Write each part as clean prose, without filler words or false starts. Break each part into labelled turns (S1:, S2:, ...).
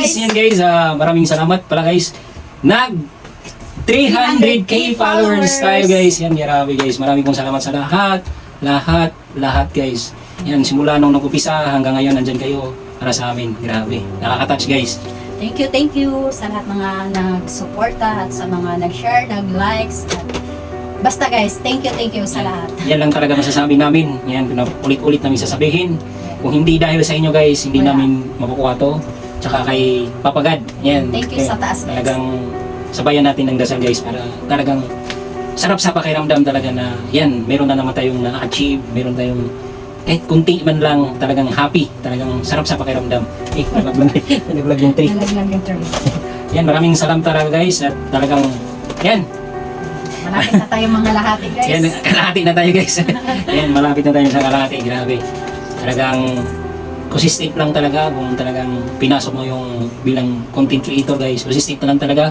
S1: guys, yan guys, maraming salamat pala guys. Nag 300k followers tayo guys. Yan, grabe guys. Maraming pong salamat sa lahat. Lahat guys. Yan, simula nung nag-upisa hanggang ngayon nandyan kayo para sa amin. Grabe. Nakaka-touch guys.
S2: Thank you sa lahat mga nag-suporta at sa mga nag-share, nag-likes. Basta guys, thank you sa lahat.
S1: Yan lang talaga masasabi namin. Yan, ulit-ulit namin sasabihin. Kung hindi dahil sa inyo guys, hindi namin makukuha to. Tsaka kay Papagad. Yan.
S2: Thank you sa taas guys.
S1: Talagang sabayan natin ng dasal guys para talagang sarap sa pakiramdam talaga na yan, meron na naman tayong na-achieve, meron tayong kahit kunti man lang talagang happy, talagang sarap sa pakiramdam. Nalaglag yung tree. Yan, maraming salamat talaga guys at talagang yan.
S2: Malapit na tayo mga lahati guys.
S1: Yan, kalahati na tayo guys. Yan, malapit na tayo sa kalahati. Grabe. Talagang consistent lang talaga kung talagang pinasok mo yung bilang content creator guys. Consistent na lang talaga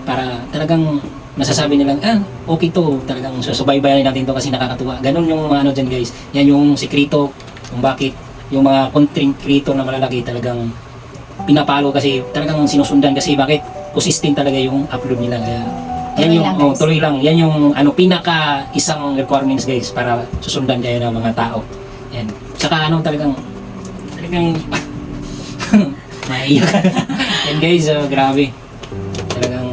S1: para talagang masasabi nilang, okay to. Talagang susubaybayan natin to kasi nakakatuwa. Ganun yung mga ano dyan guys. Yan yung sikreto kung bakit yung mga content creator na malalaki talagang pinapalo kasi talagang sinusundan kasi bakit consistent talaga yung upload nila. Kaya yan yung tuloy lang. Yan yung pinaka isang requirements guys para susundan kayo ng mga tao. Yan. Saka talagang maiyak. Yan guys, grabe. Talagang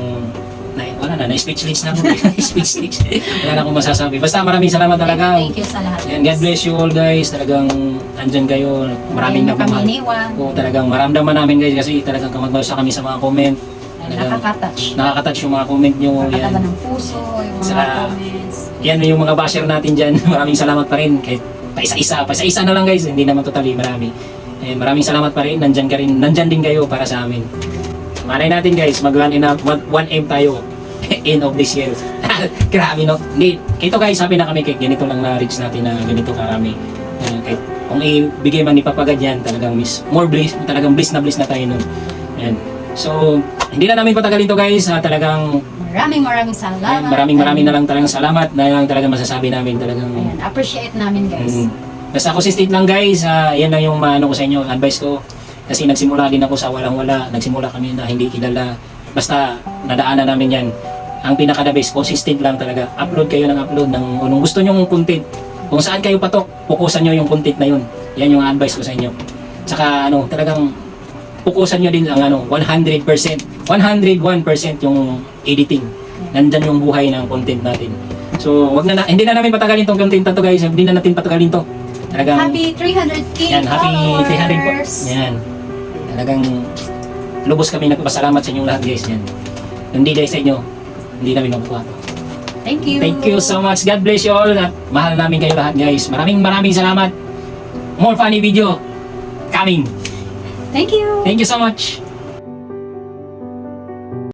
S1: wala na speechless na ako. Speechless. Wala na akong masasabi. Basta maraming salamat talaga.
S2: Thank you sa lahat.
S1: Yan, God bless you all guys. Talagang andyan kayo. Maraming nagmamahal. Talagang maramdaman namin guys kasi talagang kamagmasa kami sa mga comment. Nakaka-touch yung mga comment nyo.
S2: Nakakataba ng puso, yung mga comments.
S1: Yan yung mga basher natin dyan. Maraming salamat pa rin. Kahit pa-isa na lang guys. Hindi naman totally marami. Maraming salamat pa rin. Nandyan din kayo para sa amin. Malay natin guys, mag 1M tayo. End of this year. Grabe no. Ito guys, sabi na kami ganito lang na-reach natin na ganito karami. Kahit kung ibigay man ni Papagad yan, talagang more bliss, talagang bliss na tayo nun. Yan. So, hindi na namin patagalin to guys. Talagang
S2: maraming salamat.
S1: Maraming na lang talagang salamat na lang talagang masasabi namin talagang
S2: appreciate namin guys.
S1: Basta consistent lang guys. Yan lang yung maano ko sa inyo, advice ko. Kasi nagsimula din ako sa walang-wala. Nagsimula kami na hindi kilala. Basta nadaanan namin yan. Ang pinaka-the best, consistent lang talaga. Upload kayo ng upload ng kung gusto nyo yung content. Kung saan kayo patok, pukusan nyo yung content na yun. Yan yung advice ko sa inyo. Tsaka talagang pukusan nyo din ang 100%, 101% yung editing. Nandyan yung buhay ng content natin. So, hindi na namin patagalin tong content na to guys. Hindi na natin patagalin to. Talagang
S2: Happy 300k
S1: yan, happy 300 po. Yan. Talagang lubos kami nagpapasalamat sa inyong lahat guys. Yan. Hindi dahil sa inyo, hindi namin makukuha to.
S2: Thank you.
S1: Thank you so much. God bless you all. At mahal namin kayo lahat guys. Maraming salamat. More funny video coming.
S2: Thank you.
S1: Thank you so much.